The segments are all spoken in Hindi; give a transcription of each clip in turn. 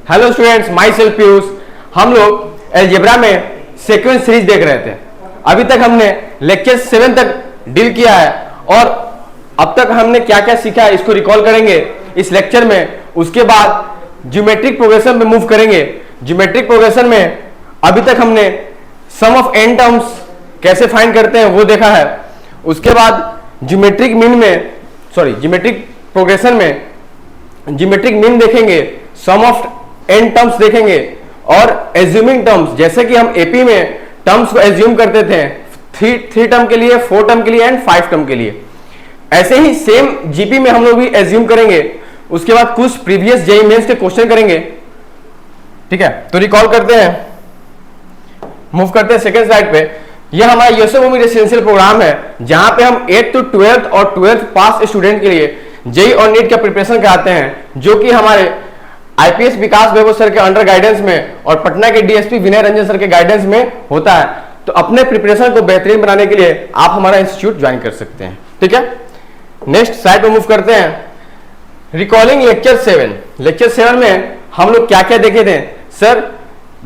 Hello students, my self Piyush. हम लोग अलजेब्रा में सीक्वेंस सीरीज देख रहे थे। अभी तक हमने लेक्चर 7 तक डील किया है और अब तक हमने क्या क्या सीखा है इसको रिकॉल करेंगे इस लेक्चर में। उसके बाद ज्योमेट्रिक प्रोग्रेशन में मूव करेंगे। ज्योमेट्रिक प्रोग्रेशन में अभी तक हमने सम ऑफ n टर्म्स कैसे फाइंड करते हैं वो देखा है। उसके बाद ज्योमेट्रिक प्रोग्रेशन में ज्योमेट्रिक मीन देखेंगे, सम ऑफ n टर्म्स देखेंगे और एज्यूमिंग टर्म्स, जैसे कि हम एपी में टर्म्स को एज्यूम करते थे 3 टर्म के लिए, 4 टर्म के लिए एंड 5 टर्म के लिए, ऐसे ही सेम जीपी में हम लोग भी एज्यूम करेंगे। उसके बाद कुछ प्रीवियस जेईई मेंस के क्वेश्चन करेंगे। ठीक है, तो रिकॉल करते हैं, मूव करते हैं सेकेंड स्लाइड पे। यह हमारा यूएसओ भूमि रेसिडेंशियल प्रोग्राम है जहां पे हम 8th to 12th और 12th पास स्टूडेंट के लिए जेईई और नीट का प्रिपरेशन कराते हैं, जो कि हमारे आईपीएस विकास वैभव सर के अंडर गाइडेंस में और पटना के डीएसपी विनय रंजन सर के गाइडेंस में होता है। तो अपने प्रिपरेशन को बेहतरीन बनाने के लिए आप हमारा इंस्टीट्यूट ज्वाइन कर सकते हैं। ठीक है, नेक्स्ट स्लाइड पे मूव करते हैं। Recalling lecture 7। लेक्चर 7 में हम लोग क्या क्या देखे थे सर?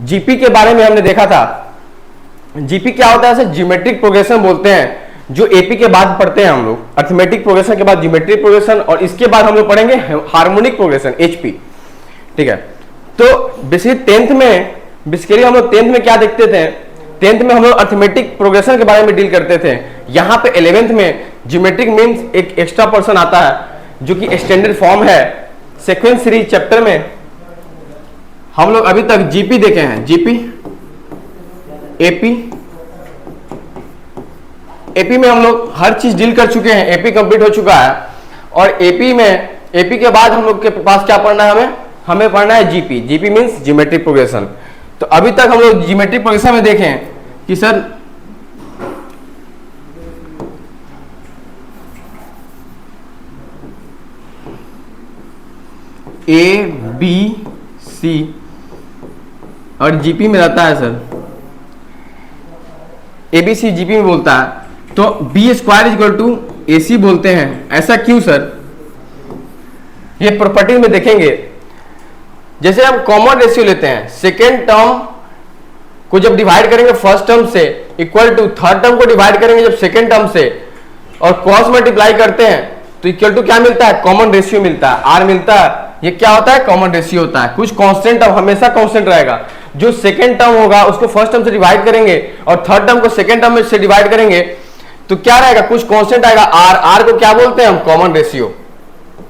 जीपी के बारे में हमने देखा था। जीपी क्या होता है सर? ज्योमेट्रिक प्रोग्रेशन बोलते हैं, जो एपी के बाद पढ़ते हैं हम लोग। अर्थमेटिक प्रोग्रेशन के बाद ज्योमेट्रिक प्रोग्रेशन और इसके बाद हम लोग पढ़ेंगे हार्मोनिक प्रोग्रेशन, एचपी। ठीक है, तो बेसिकली हम लोग 10th में क्या देखते थे? 10th में हम लोग अर्थमेटिक प्रोग्रेशन के बारे में डील करते थे। यहाँ पे 11th में ज्योमेट्रिक मीन्स एक एक्स्ट्रा पर्सन आता है जो कि एक्सटेंडेड फॉर्म है। सीक्वेंस सीरीज चैप्टर में हम लोग अभी तक जीपी देखे हैं, जीपी, एपी में हम लोग हर चीज डील कर चुके हैं। एपी कंप्लीट हो चुका है और एपी के बाद हम लोग के पास क्या पढ़ना है? हमें पढ़ना है GP. GP means geometric progression. तो अभी तक हम लोग ज्योमेट्रिक प्रोग्रेशन में देखें कि सर ए बी सी और जीपी में रहता है सर, एबीसी जीपी में बोलता है, तो बी स्क्वायर इक्वल टू ए सी बोलते हैं। ऐसा क्यों सर? ये प्रॉपर्टी में देखेंगे। जैसे हम कॉमन रेशियो लेते हैं, सेकेंड टर्म को जब डिवाइड करेंगे फर्स्ट टर्म से, इक्वल टू थर्ड टर्म को डिवाइड करेंगे जब सेकेंड टर्म से, और क्रॉस मल्टीप्लाई करते हैं तो इक्वल टू क्या मिलता है? कॉमन रेशियो मिलता है, आर मिलता है। ये क्या होता है? कॉमन रेशियो होता है। कुछ कांस्टेंट टर्म हमेशा कांस्टेंट रहेगा। जो सेकेंड टर्म होगा उसको फर्स्ट टर्म से डिवाइड करेंगे और थर्ड टर्म को सेकेंड टर्म से डिवाइड करेंगे तो क्या रहेगा? कुछ कांस्टेंट आएगा, आर। आर को क्या बोलते हैं हम? Common ratio.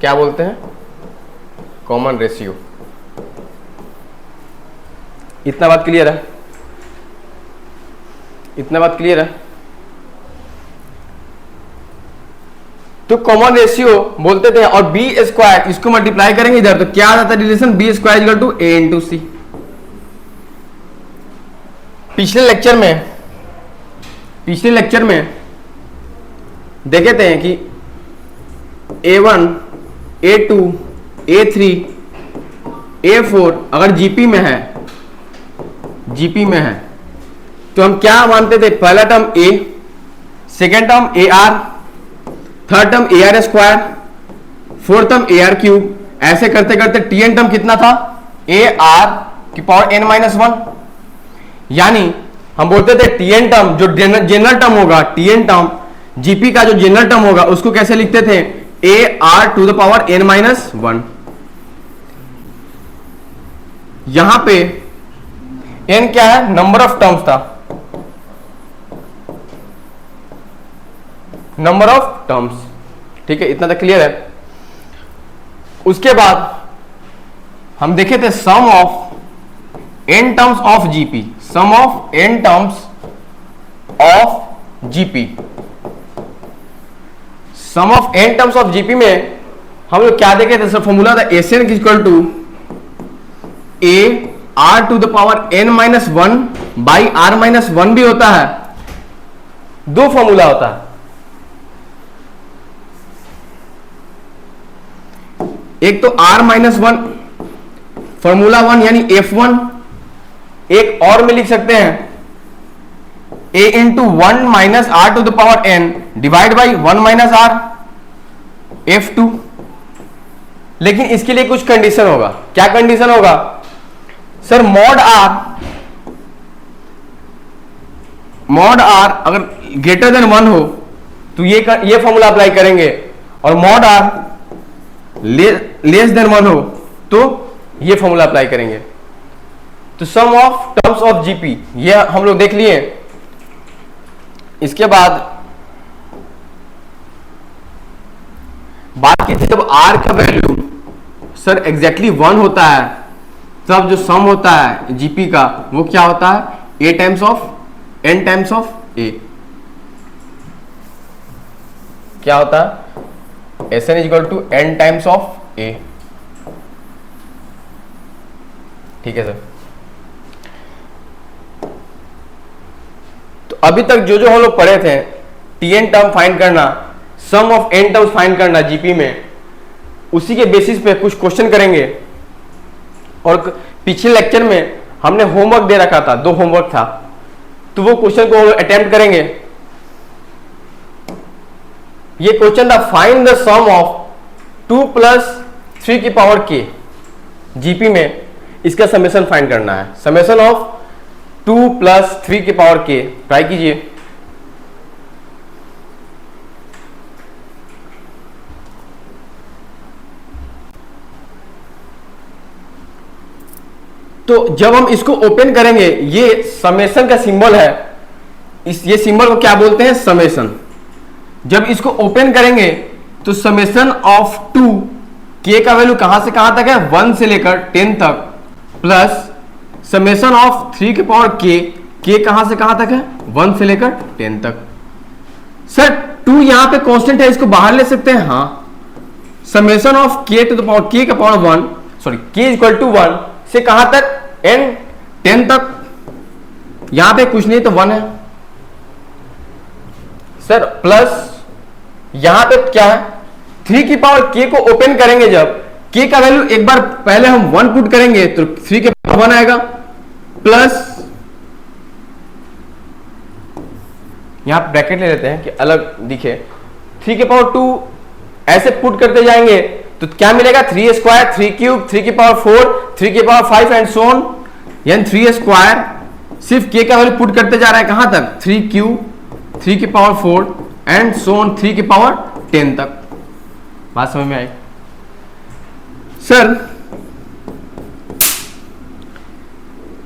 क्या बोलते हैं? Common ratio. इतना बात क्लियर है? इतना बात क्लियर है? तो कॉमन रेशियो बोलते थे। और बी स्क्वायर, इसको मल्टीप्लाई करेंगे इधर तो क्या आ जाता है relation? B square equal to A into C. पिछले लेक्चर में देखे थे कि A1, A2, A3, A4 अगर जीपी में है तो हम क्या मानते थे? पहला term A, second term AR, third term AR square, fourth term AR cube. ऐसे करते करते Tn टर्म कितना था? AR की पावर n-1। यानी हम बोलते थे Tn टर्म जो जनरल टर्म होगा, Tn टर्म जीपी का जो जनरल टर्म होगा उसको कैसे लिखते थे? AR to the power n-1। यहां पे n क्या है? नंबर ऑफ टर्म्स था, नंबर ऑफ टर्म्स। ठीक है, इतना तक क्लियर है? उसके बाद हम देखे थे sum of n terms of GP, sum of n terms of GP. Sum of n terms of GP में हम लोग क्या देखे थे सर? फॉर्मूला था Sn equal to a r to the power n-1 by r-1 भी होता है। दो फॉर्मूला होता है, एक तो r-1 फॉर्मूला 1 यानी f1, एक और में लिख सकते हैं a into 1 minus r to the power n divide by 1 minus r f2। लेकिन इसके लिए कुछ कंडीशन होगा। क्या कंडीशन होगा? सर मॉड आर अगर ग्रेटर देन 1 हो तो ये फॉर्मूला अप्लाई करेंगे, और मॉड आर लेस देन 1 हो तो ये फॉर्मूला अप्लाई करेंगे। तो सम ऑफ टर्म्स ऑफ जीपी ये हम लोग देख लिए। इसके बाद बात की थी जब आर का वैल्यू सर एग्जैक्टली 1 होता है तब जो सम होता है जीपी का वो क्या होता है, A times of N times of A. क्या होता है, S N equal to N times of A. ठीक है सर। तो अभी तक जो जो हम लोग पढ़े थे, टी एन टर्म फाइंड करना, सम ऑफ एन टर्म्स फाइंड करना जीपी में, उसी के बेसिस पे कुछ क्वेश्चन करेंगे। और पिछले लेक्चर में हमने होमवर्क दे रखा था, 2 होमवर्क था, तो वो क्वेश्चन को अटेम्प्ट करेंगे। ये क्वेश्चन था फाइंड द सम ऑफ 2 + 3 की पावर k। जीपी में इसका समेशन फाइंड करना है, समेशन ऑफ 2 + 3 की पावर k। ट्राई कीजिए। तो जब हम इसको ओपन करेंगे, ये समेशन का सिंबल है, ये सिंबल को क्या बोलते हैं, समेशन। जब इसको ओपन करेंगे तो समेशन ऑफ 2 k का वैल्यू कहां से कहां तक है, 1 से लेकर 10 तक, प्लस समेशन ऑफ 3 की पावर k कहां से कहां तक है, 1 से लेकर 10 तक। सर 2 यहां पे कांस्टेंट है, इसको बाहर ले सकते हैं, हाँ। Summation of k to the power k का power 1, sorry k equal to 1 से कहां तक, n 10 तक। यहां पे कुछ नहीं तो 1 है सर, प्लस यहां पे क्या है, 3 की पावर k को ओपन करेंगे, जब k का वैल्यू एक बार पहले हम 1 पुट करेंगे तो 3 के पावर 1 आएगा, प्लस यहां ब्रैकेट ले लेते हैं कि अलग दिखे, 3 के पावर 2 ऐसे पुट करते जाएंगे तो क्या मिलेगा, 3 स्क्वायर, 3 क्यूब, 3 की पावर 4, 3 की पावर 5 एंड सो ऑन। यानी 3 स्क्वायर सिर्फ k का वैल्यू पुट करते जा रहा है कहां तक, 3 क्यूब, 3 की पावर 4 एंड सो ऑन 3 की पावर 10 तक। बात समझ में आई सर।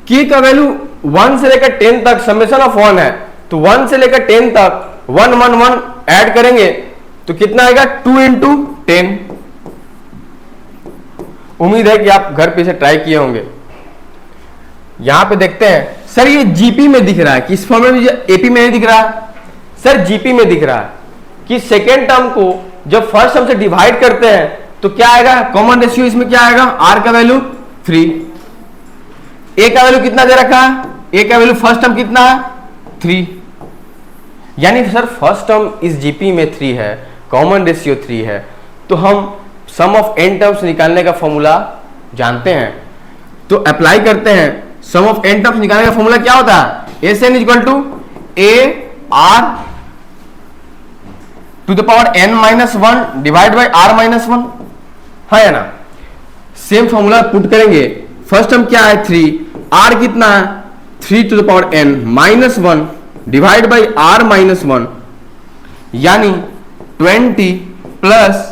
k का वैल्यू 1 से लेकर 10 तक समेशन ऑफ 1 है, तो 1 से लेकर 10 तक 1 1 1 ऐड करेंगे तो कितना आएगा, 2 × 10। उम्मीद है कि आप घर पे इसे ट्राई किए होंगे। यहां पे देखते हैं सर, ये जीपी में दिख रहा है, किस फॉर्म में, एपी में नहीं दिख रहा है सर, जीपी में दिख रहा है कि सेकेंड टर्म को जब फर्स्ट टर्म से डिवाइड करते हैं तो क्या आएगा, कॉमन रेशियो इसमें क्या आएगा, आर का वैल्यू 3, ए का वैल्यू कितना दे रखा है, ए का वैल्यू फर्स्ट टर्म कितना है, 3। यानी सर फर्स्ट टर्म इस जीपी में 3 है, कॉमन रेशियो 3 है, तो हम सम ऑफ एन टर्म्स निकालने का फॉर्मूला जानते हैं। तो अप्लाई करते हैं, सम ऑफ एन टर्म्स निकालने का फॉर्मूला क्या होता है, S N equal to a are to the power n-1 divide by r-1, है या ना। सेम फॉर्मूला पुट करेंगे, फर्स्ट टर्म क्या है 3, r कितना है 3 to the power n-1 divide by r-1, यानी 20 प्लस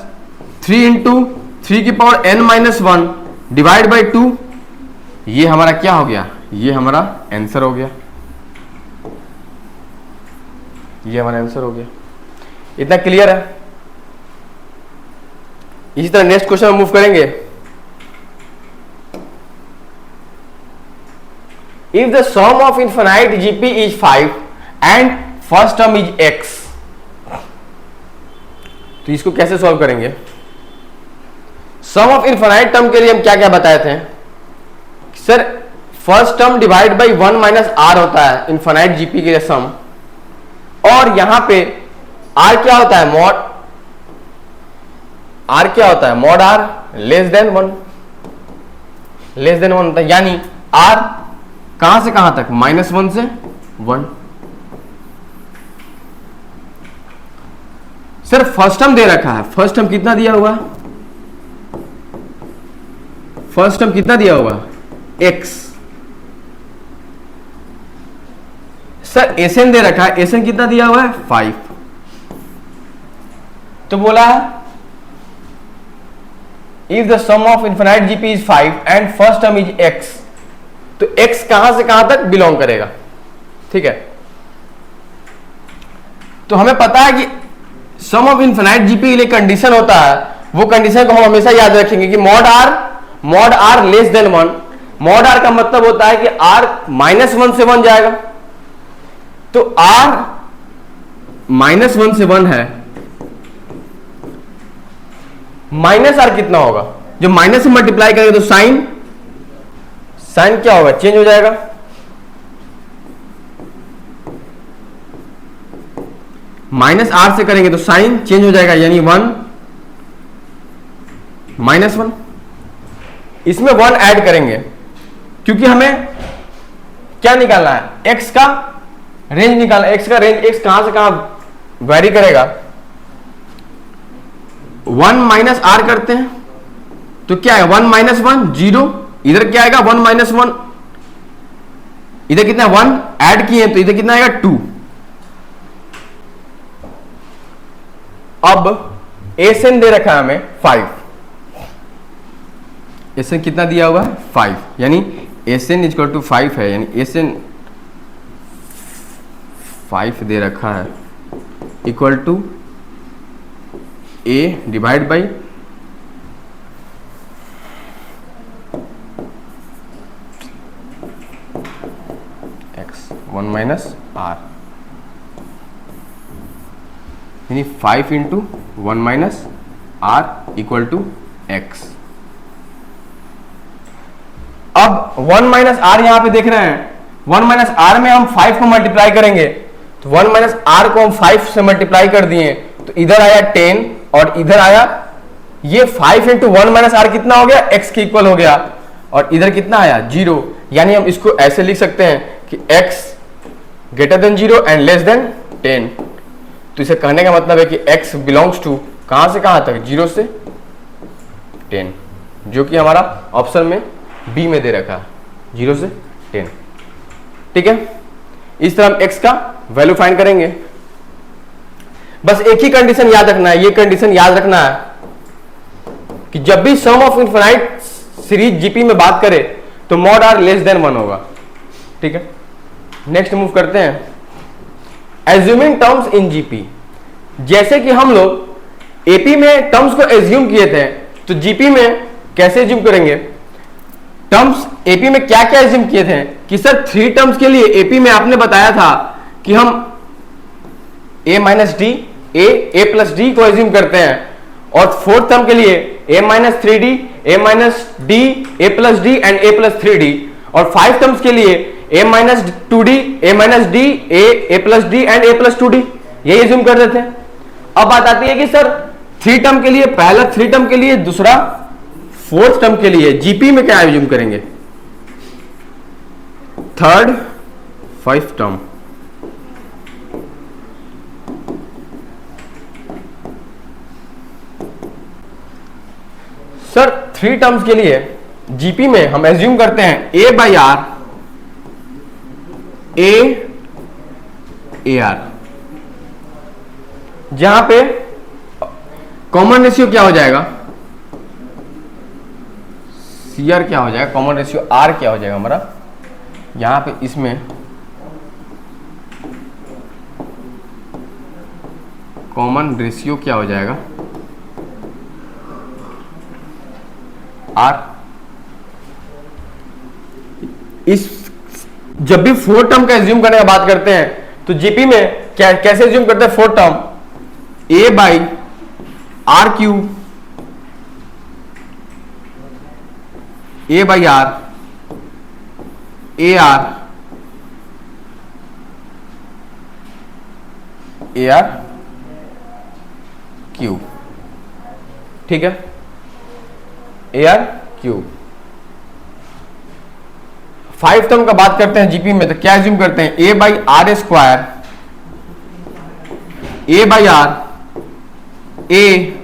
3 इंटू 3 की पावर n-1 डिवाइड बाई 2। ये हमारा क्या हो गया, ये हमारा आंसर हो गया, ये हमारा आंसर हो गया। इतना क्लियर है। इसी तरह नेक्स्ट क्वेश्चन में मूव करेंगे। If the sum of infinite GP is 5 and first term is x, तो इसको कैसे सॉल्व करेंगे। सम ऑफ इनफाइनाइट टर्म के लिए हम क्या क्या बताए थे sir, first term divide by 1 minus r होता है इनफाइनाइट जीपी के लिए सम, और यहां पे आर क्या होता है, मॉड आर क्या होता है, mod r less than 1, less than 1 होता है, यानी आर कहां से कहां तक, -1 से 1। सर फर्स्ट टर्म दे रखा है, फर्स्ट टर्म कितना दिया हुआ, फर्स्ट टर्म कितना दिया हुआ x, सर एसएन दे रखा है, एसएन कितना दिया हुआ है 5, तो बोला if the sum of infinite GP is 5 and first term is x, तो x कहां से कहां तक बिलोंग करेगा, ठीक है। तो हमें पता है कि सम ऑफ इनफिनाइट जीपी के लिए कंडीशन होता है, वो कंडीशन को हम हमेशा याद रखेंगे कि mod r less than 1, mod r का मतलब होता है कि r -1 से 1 जाएगा, तो r -1 से 1 है, माइनस आर कितना होगा, जो माइनस से मल्टीप्लाई करेंगे तो साइन क्या होगा, चेंज हो जाएगा, माइनस आर से करेंगे तो साइन चेंज हो जाएगा, यानी 1 -1, इसमें 1 ऐड करेंगे क्योंकि हमें क्या निकालना है, x का रेंज निकालना है, x का रेंज, x कहां से कहां वेरी करेगा, 1 माइनस आर करते हैं तो क्या है 1 -1 0, इधर क्या आएगा 1 -1, इधर कितना 1 ऐड किए तो इधर कितना आएगा 2। अब एसएन दे रखा है हमें 5, एसएन कितना दिया हुआ है 5, यानी एसएन इक्वल टू 5 है, यानी एसएन 5 दे रखा है equal to a divide by x 1 minus r, यानी 5 into 1 minus r equal to x. अब 1 माइनस आर यहां पे देख रहे हैं, 1 माइनस आर में हम 5 को मल्टीप्लाई करेंगे, तो 1 माइनस आर को हम 5 से मल्टीप्लाई कर दिए तो इधर आया 10 और इधर आया ये 5 इंटू 1 माइनस आर कितना हो गया, x के इक्वल हो गया, और इधर कितना आया 0, यानी हम इसको ऐसे लिख सकते हैं कि x greater than 0 and less than 10। तो इसे कहने का मतलब है कि x बिलोंग्स टू कहां से कहां तक, 0 से 10, जो कि हमारा ऑप्शन में बी में दे रखा है 0 से 10, ठीक है। इस तरह हम x का वैल्यू फाइंड करेंगे। बस एक ही कंडीशन याद रखना है, ये कंडीशन याद रखना है कि जब भी सम ऑफ इनफिनाइट सीरीज जीपी में बात करें तो मॉड आर लेस देन 1 होगा, ठीक है। नेक्स्ट मूव करते हैं एज्यूमिंग टर्म्स इन जीपी। जैसे कि हम लोग एपी में टर्म्स को एज्यूम किए थे, तो जीपी में कैसे एज्यूम करेंगे, टर्म्स एपी में क्या क्या एज्यूम किए थे कि सर 3 टर्म्स के लिए एपी में आपने बताया था कि हम a minus D A plus D को एज्यूम करते हैं, और 4th टर्म के लिए a minus 3d a minus D A plus D and a plus 3d, और 5 टर्म्स के लिए a minus 2d a minus D A plus D and a plus 2d, यही एज्यूम कर देते हैं। अब बात आती है कि सर 3 टर्म के लिए, पहला 3 टर्म के लिए, दूसरा 4th टर्म के लिए जीपी में क्या एज्यूम करेंगे, 3rd 5th term. Sir 3 terms के लिए जीपी में हम एज्यूम करते हैं a by r, a r, जहां पे कॉमन रेशियो क्या हो जाएगा, सी आर क्या हो जाएगा, कॉमन रेशियो आर क्या हो जाएगा हमारा, यहां पे इसमें कॉमन रेशियो क्या हो जाएगा आर। इस जब भी 4 टर्म का एज्यूम करने का बात करते हैं तो जीपी में क्या कैसे एज्यूम करते हैं, 4 term a by r cube, a by r, a r cube, ठीक है, ए आर क्यू। 5 टर्म का बात करते हैं जीपी में तो क्या एज्यूम करते हैं, a by r square, a by r, a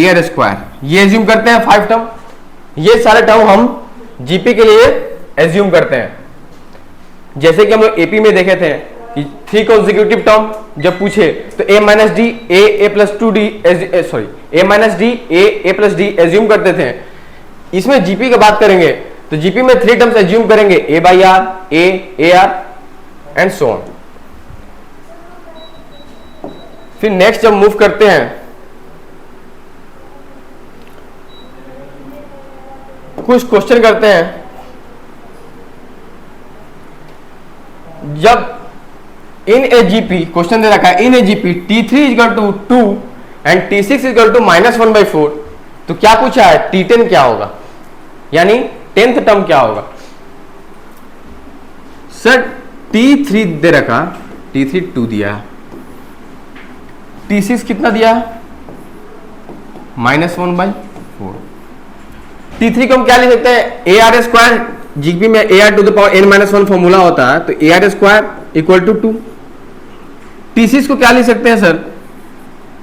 are square, ये एज्यूम करते हैं 5 टर्म। ये सारे टर्म हम जीपी के लिए एज्यूम करते हैं। जैसे कि हम लोग एपी में देखे थे कि 3 कॉन्जिक्यूटिव टर्म जब पूछे तो a minus D A plus 2 D sorry a minus D A plus D assume करते थे। इसमें जीपी की बात करेंगे तो जीपी में 3 टर्म्स एज्यूम करेंगे a by r, a r and so on. फिर नेक्स्ट जब मूव करते हैं, कुछ क्वेश्चन करते हैं। जब इन ए जीपी क्वेश्चन दे रखा है, in a GP T3 equal to 2 and T6 equal to -1/4, तो क्या पूछा है T10 क्या होगा, यानी 10th टर्म क्या होगा। सर T3 दे रखा, T3 2 दिया, T6 कितना दिया -1/4। T3 को हम क्या लिख सकते हैं, ए आर स्क्वायर, जीपी में a are to the power n-1 formula होता है, तो a are square equal to 2। T6 को क्या लिख सकते हैं sir,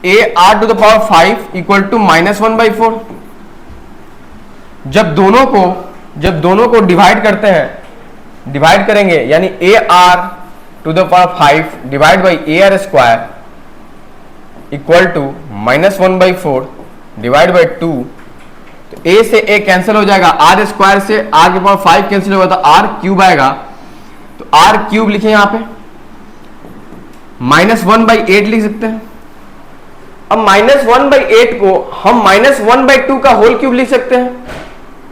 a are to the power 5 equal to -1/4। जब दोनों को डिवाइड करते हैं, डिवाइड करेंगे यानी A R to the power 5 divide by a are square equal to -1/4 divide by 2, तो a से a कैंसिल हो जाएगा, आर स्क्वायर से r के पावर 5 कैंसिल होगा तो r क्यूब आएगा, तो r क्यूब लिखे यहां पे, -1/8 लिख सकते हैं। अब -1/8 को हम -1/2 का होल क्यूब लिख सकते हैं,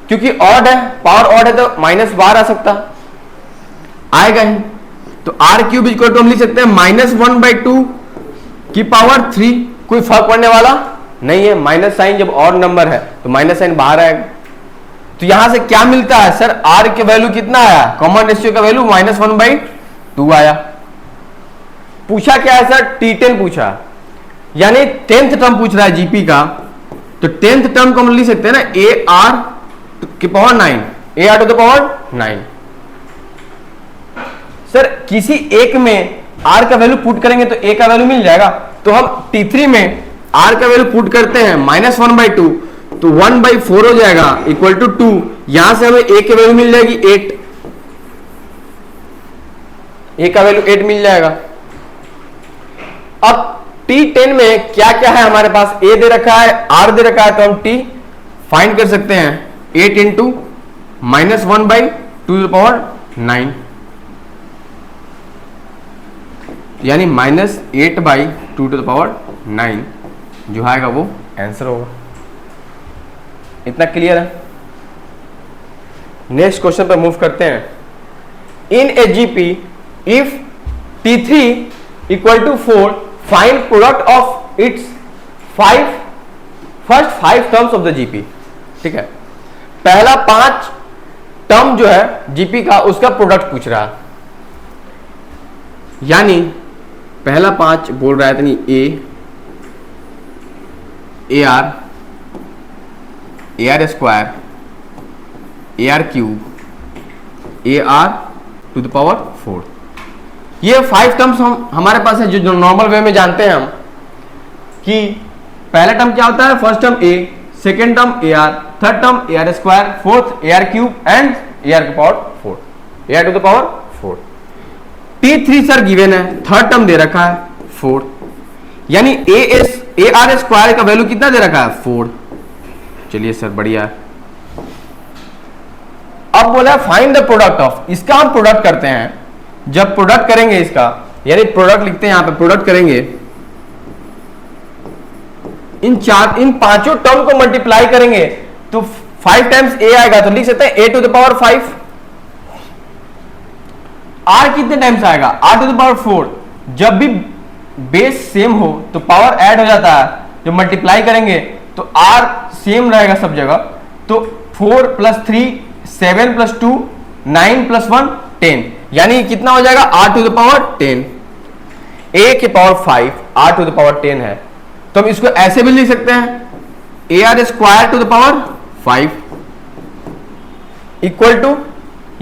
क्योंकि ऑड है, पावर ऑड है तो -12 आ सकता आएगा ही, तो r क्यूब इक्वल टू हम लिख सकते हैं -1/2 की पावर 3। कोई फर्क पड़ने वाला नहीं है, माइनस साइन जब और नंबर है तो माइनस साइन बाहर आएगा। तो यहां से क्या मिलता है सर, r के वैल्यू कितना आया, कॉमन रेशियो का वैल्यू -1/2 आया। पूछा क्या है सर, T10 पूछा, यानी 10th टर्म पूछ रहा है जीपी का, तो 10th टर्म को हम लिख सकते हैं ना ए आर की power 9, a are to the power 9। Sir किसी एक में r का वैल्यू पुट करेंगे तो a का वैल्यू मिल जाएगा, तो हम T3 में r का वैल्यू पुट करते हैं -1/2, तो 1/4 हो जाएगा इक्वल टू 2। यहां से हमें a की वैल्यू मिल जाएगी 8, a का वैल्यू 8 मिल जाएगा। अब T10 में क्या क्या है हमारे पास, a दे रखा है, r दे रखा है, तो हम t फाइंड कर सकते हैं, 8 इंटू -1/2 यानी -8/2 जो आएगा वो आंसर होगा। इतना क्लियर है। नेक्स्ट क्वेश्चन पर मूव करते हैं। In a GP if T3 equal to 4 find product of its first 5 terms of the GP. ठीक है, पहला 5 टर्म जो है जीपी का उसका प्रोडक्ट पूछ रहा है, यानी पहला 5 बोल रहा है इतनी a are square, A R cube, a are to the power 4। ये 5 टर्म्स हमारे पास है जो नॉर्मल वे में जानते हैं हम, कि पहला टर्म क्या होता है, first term A, second term A R, third term A are square, fourth A are cube and A are की power 4, A are to the power 4। T3 sir given है, थर्ड टर्म दे रखा है 4, यानी ए आर स्क्वायर का वैल्यू कितना दे रखा है 4। चलिए सर बढ़िया। अब बोला फाइंड द प्रोडक्ट ऑफ, इसका हम प्रोडक्ट करते हैं। जब प्रोडक्ट करेंगे इसका, यानी प्रोडक्ट लिखते हैं यहां पे, प्रोडक्ट करेंगे इन 5 टर्म को मल्टीप्लाई करेंगे तो 5 टाइम्स ए आएगा, तो लिख सकते हैं ए टू द पावर 5। आर कितने टाइम्स आएगा, आर टू द पावर 4। जब भी बेस सेम हो तो पावर ऐड हो जाता है, जब मल्टीप्लाई करेंगे तो आर सेम रहेगा सब जगह, तो 4 + 3 7 + 2 9 + 1 10, यानी कितना हो जाएगा r to the power 10। A के power 5 r to the power 10 है, तो हम इसको ऐसे भी लिख सकते हैं, A R square to the power 5 equal to,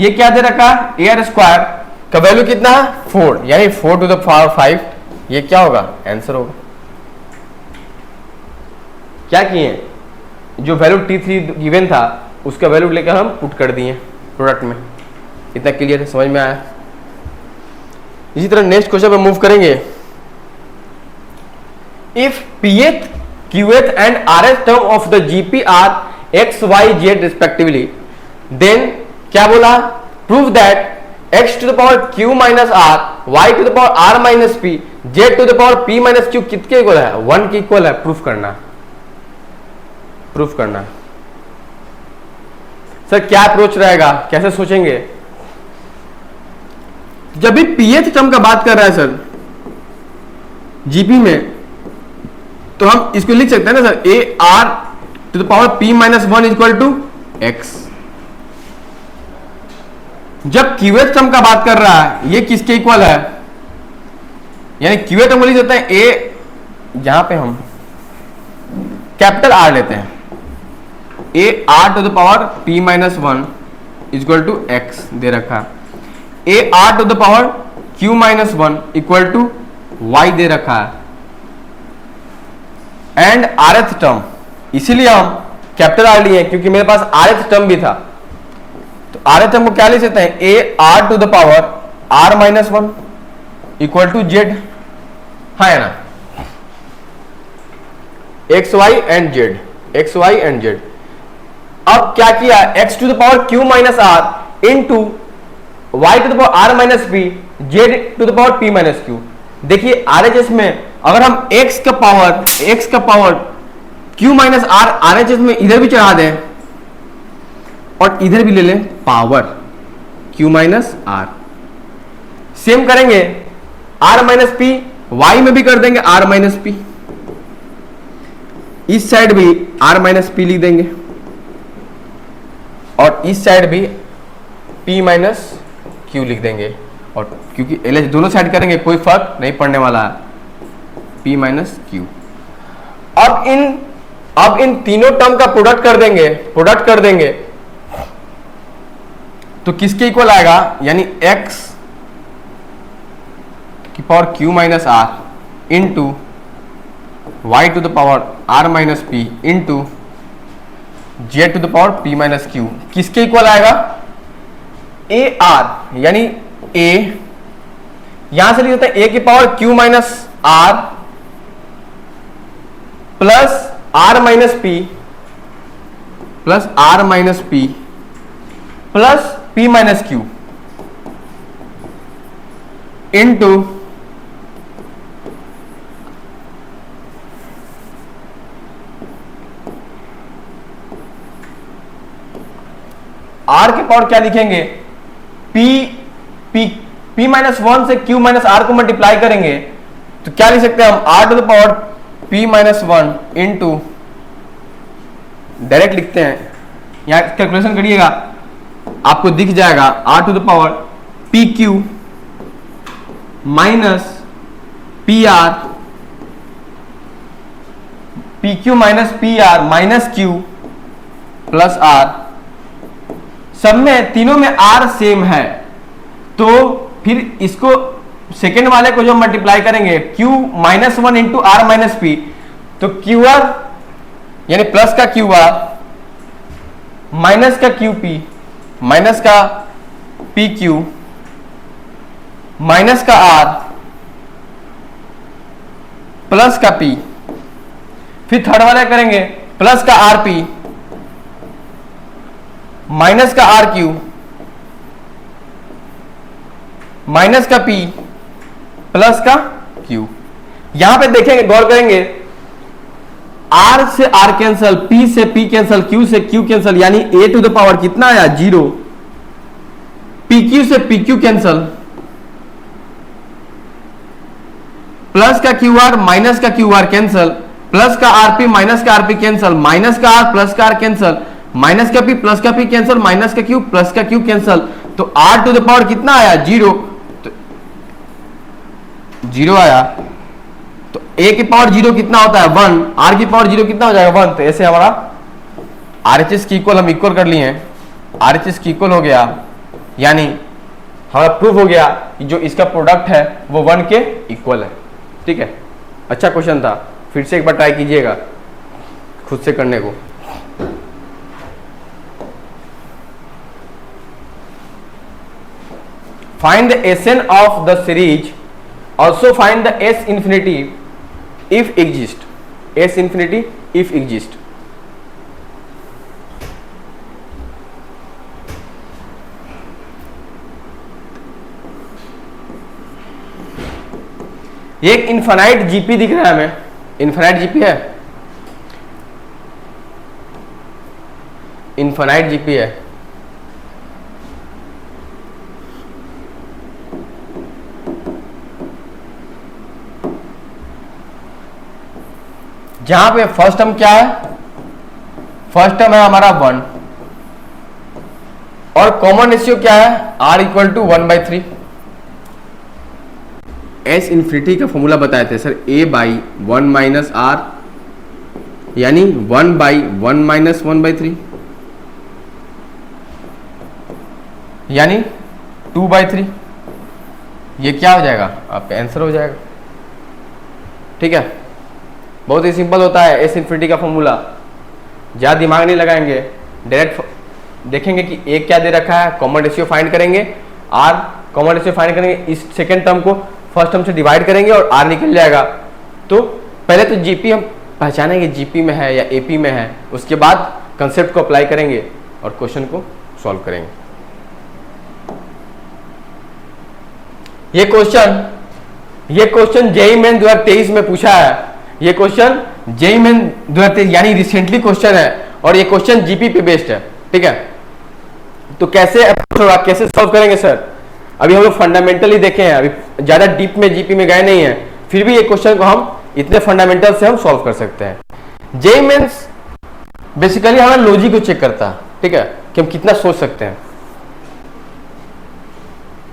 ये क्या दे रखा है, ए आर स्क्वायर का वैल्यू कितना है 4, यानी 4 टू द पावर 5, ये क्या होगा आंसर होगा। क्या किए, जो वैल्यू T3 गिवन था उसका वैल्यू लेकर हम पुट कर दिए प्रोडक्ट में। इतना क्लियर है, समझ में आया? इसी तरह नेक्स्ट क्वेश्चन पे मूव करेंगे। If pth, qth and rth term of the gp are x, y, z respectively, then क्या बोला? Prove that x to the power q minus r, y to the power r minus p, z to the power p minus q कितने इक्वल है? 1 के इक्वल है। प्रूफ करना, प्रूफ करना। सर क्या अप्रोच रहेगा, कैसे सोचेंगे? जब भी pth टर्म का बात कर रहा है सर जीपी में, तो हम इसको लिख सकते हैं ना sir, a are to the power p minus 1 equal to x. जब क्यूएच टर्म का बात कर रहा है, ये किसके इक्वल है? यानी क्यूएच टर्म को लिख सकते हैं ए, यहां पे हम कैपिटल आर लेते हैं, A R to the power p minus 1 equal to X दे रखा, A are to the power q minus 1 equal to y दे रखा है, एंड rth टर्म, इसीलिए हम कैपिटल आर लिए क्योंकि मेरे पास rth टर्म भी था। तो rth टर्म को क्या लिख सकते हैं? A R to the power r minus 1 equal to z, हाँ है ना? X y and z, x y and z. अब क्या किया? x to the power q minus r into y to the power r minus p, z to the power p minus q। देखिए RHS में अगर हम x का पावर q माइनस r RHS में इधर भी चढ़ा दें और इधर भी ले लें power q minus r, same करेंगे r माइनस p, y में भी कर देंगे r माइनस p, इस साइड भी r माइनस p लिख देंगे और इस साइड भी p माइनस q लिख देंगे। और क्योंकि LH दोनों साइड करेंगे कोई फर्क नहीं पड़ने वाला है, p माइनस q। अब इन तीनों टर्म का प्रोडक्ट कर देंगे तो किसके इक्वल आएगा? यानी x की power q minus r into y to the power r minus p into z to the power p minus q किसके इक्वल आएगा? ए आर, यानी a यहां से लिख देते हैं a की power q minus r plus r minus p plus r minus p plus p minus q into r के पावर क्या लिखेंगे? p माइनस 1 से q माइनस r को मल्टीप्लाई करेंगे तो क्या लिख सकते हैं हम? r to the power p minus 1 into, direct लिखते हैं, यहां कैलकुलेशन करिएगा आपको दिख जाएगा, r to the power p q minus p r, p q minus p r minus q plus r. सब में तीनों में r सेम है तो फिर इसको सेकेंड वाले को जो मल्टीप्लाई करेंगे q minus 1 into r minus p, तो क्यू आर यानी प्लस का क्यू आर माइनस का क्यू पी माइनस का पी क्यू माइनस का आर प्लस का पी, फिर थर्ड वाले करेंगे प्लस का आर पी माइनस का आर क्यू माइनस का p प्लस का q। यहां पे देखेंगे, गौर करेंगे, r से r कैंसल, p से p कैंसल, q से q कैंसल, यानी a टू द पावर कितना आया? 0। pq से pq कैंसल, प्लस का qr माइनस का qr कैंसल, प्लस का rp माइनस का rp कैंसल, माइनस का r प्लस का r कैंसल, माइनस का p प्लस का p कैंसल, माइनस का q प्लस का q कैंसल, तो r टू द पावर कितना आया? 0। तो 0 आया तो a की पावर 0 कितना होता है? 1। r की पावर 0 कितना हो जाएगा? 1। तो ऐसे हमारा RHS की इक्वल हम इक्वल कर लिए हैं, RHS की इक्वल हो गया, यानी हमारा प्रूफ हो गया कि जो इसका प्रोडक्ट है वो 1 के इक्वल है। ठीक है, अच्छा क्वेश्चन था, फिर से एक बार ट्राई कीजिएगा खुद से करने को। find the Sn of the series, also find the S infinity if exist, S infinity if exist. एक इनफाइनाइट जीपी दिख रहा है हमें, इनफाइनाइट जीपी है, इनफाइनाइट जीपी है, जहां पे फर्स्ट टर्म क्या है, फर्स्ट टर्म है हमारा 1 और कॉमन रेशियो क्या है, r equal to 1/3। S infinity का फॉर्मूला बताए थे sir, a by 1 minus r यानी 1 बाई 1 माइनस 1/3 यानी 2/3। ये क्या हो जाएगा, आपका आंसर हो जाएगा। ठीक है, बहुत ही सिंपल होता है एस इन्फिनिटी का फॉर्मूला, ज़्यादा दिमाग नहीं लगाएंगे, डायरेक्ट देखेंगे कि ए क्या दे रखा है, कॉमन रेशियो फाइंड करेंगे, आर कॉमन रेशियो फाइंड करेंगे, इस सेकेंड टर्म को फर्स्ट टर्म से डिवाइड करेंगे और आर निकल जाएगा। तो पहले तो जीपी हम पहचानेंगे जीपी में है या एपी में है, उसके बाद कंसेप्ट को अप्लाई करेंगे और क्वेश्चन को सॉल्व करेंगे। ये क्वेश्चन जेईई मेन 2023 में पूछा है, ये क्वेश्चन जेईई मेन 2023 यानी रिसेंटली क्वेश्चन है और ये क्वेश्चन जीपी पे बेस्ड है। ठीक है, तो कैसे अप्रोच होगा, कैसे सॉल्व करेंगे सर, अभी हम लोग फंडामेंटली देखे हैं, अभी ज्यादा डीप में जीपी में गए नहीं है, फिर भी ये क्वेश्चन को हम इतने फंडामेंटल से हम सॉल्व कर सकते हैं। जेईई मेंस बेसिकली हमारा लॉजिक को चेक करता है, ठीक है, कि हम कितना सोच सकते हैं।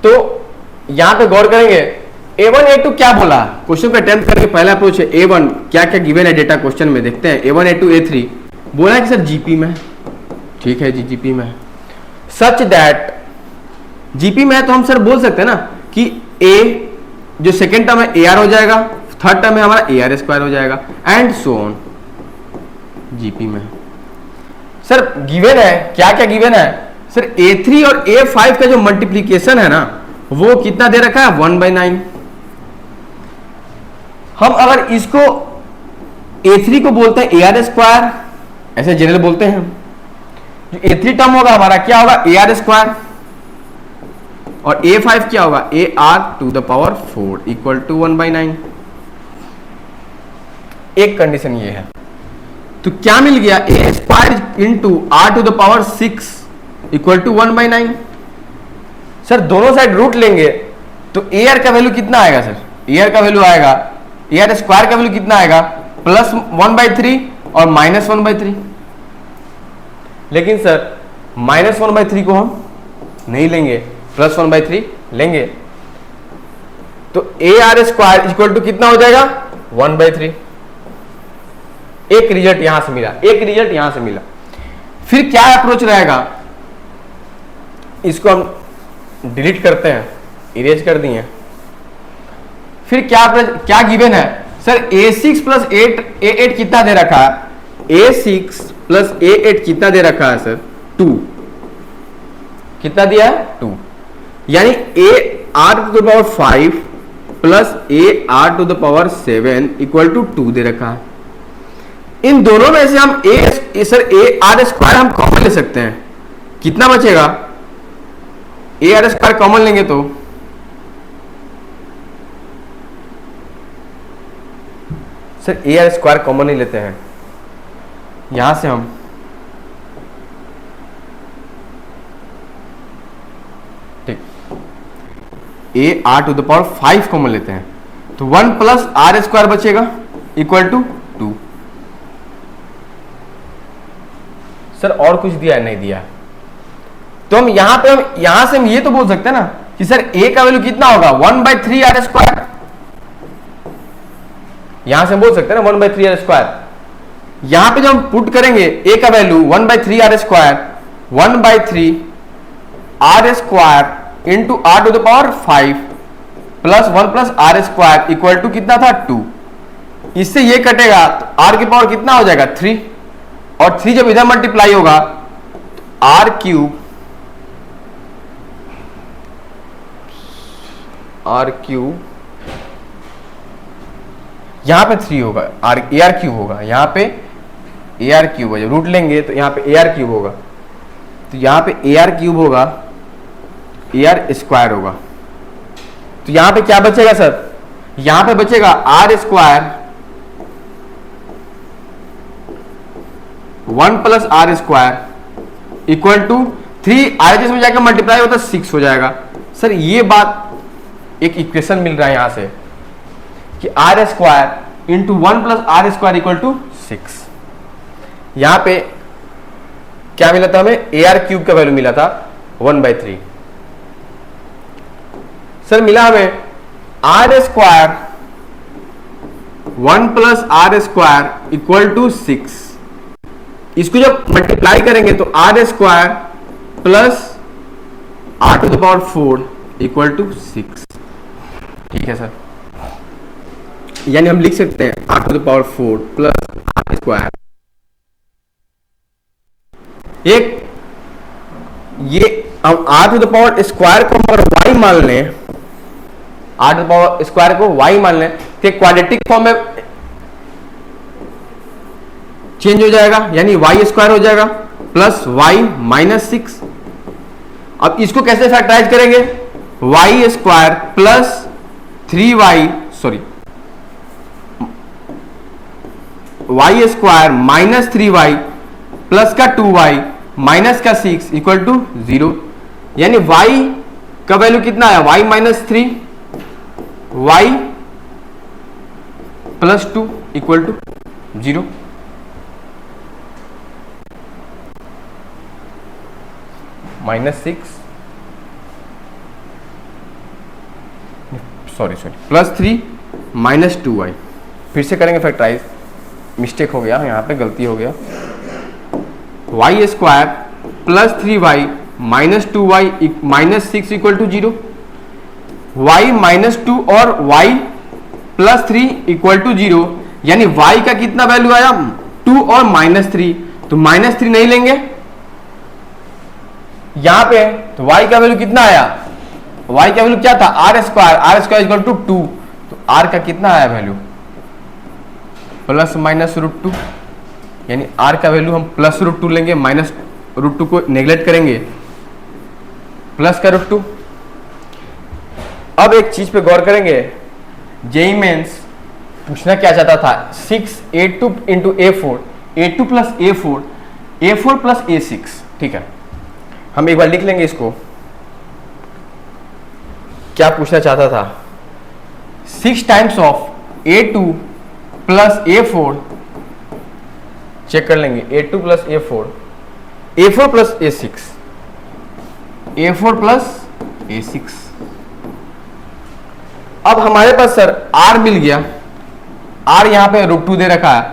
तो यहां पे गौर करेंगे, A1 A2 क्या बोला, क्वेश्चन को अटेम्प्ट करके पहला अप्रोच है A1 क्या क्या गिवन है डेटा क्वेश्चन में, देखते हैं। A1 A2 A3 बोला है कि सर जीपी में, ठीक है जी जीपी में है, सच दैट जीपी में है तो हम सर बोल सकते हैं ना कि A जो सेकेंड टर्म है AR हो जाएगा, थर्ड टर्म है हमारा AR स्क्वायर हो जाएगा एंड सो ऑन, जीपी में। सर गिवन है, क्या क्या गिवन है सर, A3 और A5 का जो मल्टीप्लीकेशन है ना वो कितना दे रखा है, 1/9। हम अगर इसको A3 को बोलते हैं AR स्क्वायर, ऐसे जनरल बोलते हैं, जो A3 टर्म होगा हमारा क्या होगा, AR स्क्वायर, और A5 क्या होगा, AR⁴ इक्वल टू 1/9। एक कंडीशन ये है, तो क्या मिल गया, A square into R⁶ equal to 1/9। Sir दोनों साइड रूट लेंगे तो AR का वैल्यू कितना आएगा सर, AR का वैल्यू आएगा, AR स्क्वायर का वैल्यू कितना आएगा, +1/3 और -1/3। लेकिन सर -1/3 को हम नहीं लेंगे, +1/3 लेंगे, तो AR स्क्वायर इक्वल टू कितना हो जाएगा, 1/3। एक रिजल्ट यहां से मिला, एक रिजल्ट यहां से मिला। फिर क्या अप्रोच रहेगा, इसको हम डिलीट करते हैं, इरेज कर दिए। फिर क्या गिवन है सर, A6 + A8 कितना दे रखा है, A6 + A8 कितना दे रखा है सर, 2। कितना दिया है, 2, यानी AR⁵ plus AR⁷ equal to 2 दे रखा है। इन दोनों में से हम AR स्क्वायर हम कॉमन ले सकते हैं, कितना बचेगा, AR स्क्वायर कॉमन लेंगे तो सर AR स्क्वायर कॉमन नहीं लेते हैं, यहां से हम ठीक AR⁵ कॉमन लेते हैं, तो 1 + R स्क्वायर बचेगा इक्वल टू 2। सर और कुछ दिया है, नहीं दिया, तो हम यहां से हम ये तो बोल सकते हैं ना कि सर A का वैल्यू कितना होगा, 1/3 R स्क्वायर, यहां से हम बोल सकते हैं ना 1/3 R स्क्वायर। यहां पे जो हम पुट करेंगे A का value 1/3 R square, 1/3 R square into R⁵ plus 1 + R square equal to कितना था, 2। इससे ये कटेगा तो R की पावर कितना हो जाएगा, 3, और 3 जब इधर मल्टीप्लाई होगा तो R³ आर क्यूब, यहां पे 3 होगा, ए आर क्यूब होगा, यहां पे ए आर क्यूब है, रूट लेंगे तो यहां पे ए आर क्यूब होगा, तो यहां पे ए आर क्यूब होगा, ए आर स्क्वायर होगा, तो यहां पे क्या बचेगा सर, यहां पे बचेगा r square 1 plus are square equal to 3 RHS में जाकर मल्टीप्लाई होता है 6 हो जाएगा। सर ये बात एक इक्वेशन मिल रहा है यहां से कि r square into 1 plus are square equal to 6। यहां पे क्या मिला था हमें, ए आर क्यूब का वैल्यू मिला था 1/3। सर मिला हमें r square 1 plus are square equal to 6। इसको जब मल्टीप्लाई करेंगे तो r square plus r to the power 4 equal to 6। ठीक है सर, यानी हम लिख सकते हैं r to the power 4 plus are square, एक ये हम r to the power square को अगर वाई मान लें, r to the power square को वाई मान लें तो क्वाड्रेटिक फॉर्म में चेंज हो जाएगा, यानी वाई स्क्वायर हो जाएगा प्लस वाई माइनस 6। अब इसको कैसे फैक्टराइज करेंगे, y square plus 3y, sorry y square minus 3y plus का 2y माइनस का 6 इक्वल टू 0, यानी y का वैल्यू कितना है, y minus 3 y plus 2 equal to 0। -6 sorry plus 3 minus 2y, फिर से करेंगे फैक्टराइज, मिस्टेक हो गया यहाँ पे, गलती हो गया, Y square plus 3y minus 2y minus 6 equal to 0, y minus 2 और y प्लस 3 इक्वल टू 0, यानी y का कितना वैल्यू आया 2 और -3, तो -3 नहीं लेंगे यहां पे, तो y का वैल्यू कितना आया, y का वैल्यू क्या था आर स्क्वायर इक्वल टू 2, तो r का कितना आया वैल्यू प्लस माइनस √2, यानी r का वैल्यू हम प्लस √2 लेंगे, माइनस √2 को नेग्लेक्ट करेंगे, प्लस का √2। अब एक चीज पे गौर करेंगे, जेई मेंस पूछना क्या चाहता था, 6a2 into a4, a2 plus a4 plus a6। ठीक है, हम एक बार लिख लेंगे इसको, क्या पूछना चाहता था, 6 times of a2 plus a4, check कर लेंगे, a2 plus a4 plus a4 plus a6। अब हमारे पास सर r मिल गया, r यहां पे √2 दे रखा है,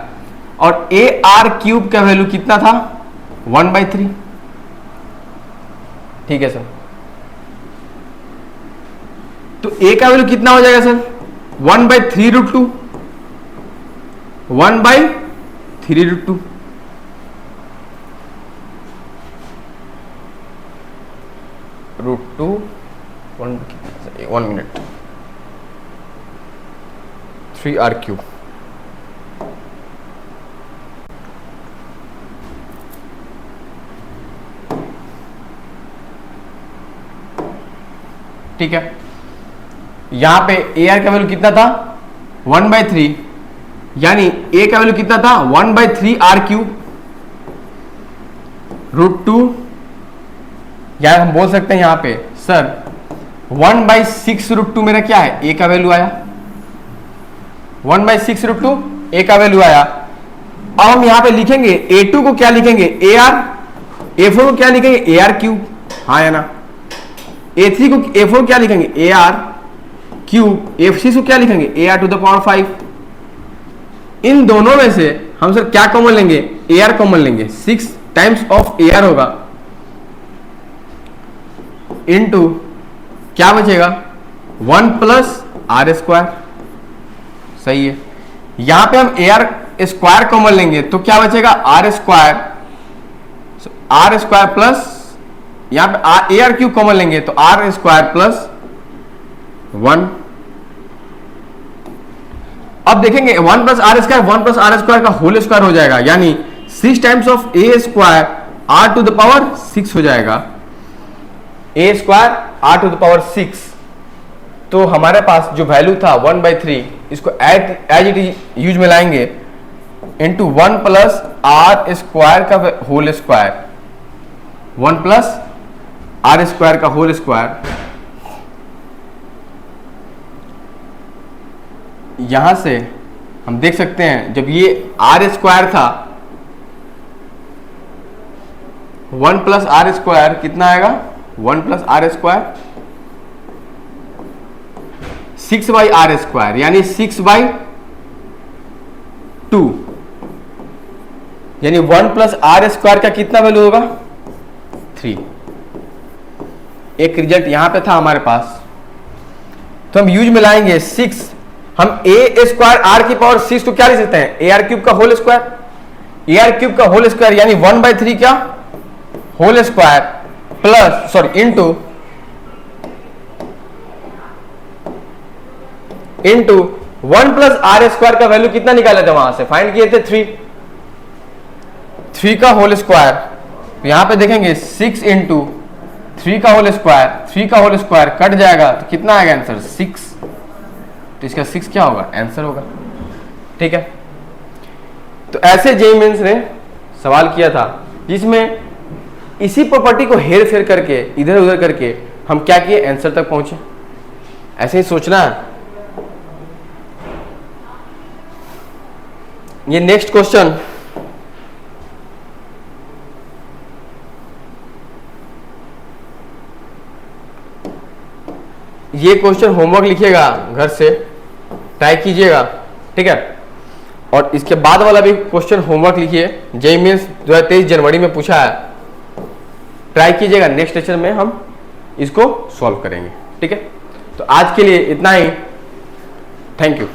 और ए आर क्यूब का वैल्यू कितना था 1/3। ठीक है सर, तो a का वैल्यू कितना हो जाएगा सर 1/3 √2, 1/3 √2, √2 1 मिनट 3r क्यूब। ठीक है, यहां पे ए आर का वैल्यू कितना था 1/3, यानी ए का वैल्यू कितना था 1/3 आर क्यूब √2, यानी हम बोल सकते हैं यहां पे सर 1/6 √2 मेरा क्या है, ए का वैल्यू आया, 1/6 √2 ए का वैल्यू आया। अब हम यहां पे लिखेंगे a2 को क्या लिखेंगे ए आर, a4 को क्या लिखेंगे ए आर क्यूब, हाँ या ना, a3 को a4 क्या लिखेंगे ए आर क्यूब, a6 को क्या लिखेंगे A are to the power 5। इन दोनों में से हम सर क्या कॉमन लेंगे, ए आर कॉमन लेंगे, 6 टाइम्स ऑफ ए आर होगा इनटू क्या बचेगा 1 प्लस आर स्क्वायर। सही है, यहां पे हम ए आर स्क्वायर कॉमन लेंगे तो क्या बचेगा आर स्क्वायर प्लस, यहां पे ए आर क्यूब कॉमन लेंगे तो आर स्क्वायर प्लस 1। अब देखेंगे 1 plus are square 1 plus are square का होल स्क्वायर हो जाएगा, यानी 6 times of A square R to the power 6 हो जाएगा, A square R to the power 6। तो हमारे पास जो वैल्यू था 1/3, इसको एज इट इज यूज में लाएंगे इंटू 1 प्लस आर स्क्वायर का whole square, 1 plus are square का होल स्क्वायर। यहां से हम देख सकते हैं जब ये आर स्क्वायर था 1 प्लस आर स्क्वायर कितना आएगा, 1 plus are square 6/r square, यानी 6/2, यानी 1 प्लस आर स्क्वायर का कितना वैल्यू होगा 3। एक रिजल्ट यहां पे था हमारे पास, तो हम यूज में लाएंगे 6। हम ए स्क्वायर आर की पावर 6 को क्या लिख सकते हैं, ए आर क्यूब का whole square, A R cube का होल स्क्वायर यानी 1/3 क्या whole square plus into 1 plus are square का वैल्यू कितना निकाले थे, वहां से फाइंड किए थे 3 का होल स्क्वायर। यहां पे देखेंगे 6 इंटू 3 का होल स्क्वायर, 3 का होल स्क्वायर कट जाएगा तो कितना आएगा आंसर 6। तो इसका 6 क्या होगा, आंसर होगा। ठीक है, तो ऐसे जेईई मेंस ने सवाल किया था जिसमें इसी प्रॉपर्टी को हेर फेर करके इधर उधर करके हम क्या किए, आंसर तक पहुंचे। ऐसे ही सोचना है। ये नेक्स्ट क्वेश्चन ये क्वेश्चन होमवर्क लिखिएगा, घर से ट्राई कीजिएगा, ठीक है। और इसके बाद वाला भी क्वेश्चन होमवर्क लिखिए, जेईई मेंस 2023 जनवरी में पूछा है, ट्राई कीजिएगा। नेक्स्ट लेक्चर में हम इसको सॉल्व करेंगे, ठीक है। तो आज के लिए इतना ही, थैंक यू।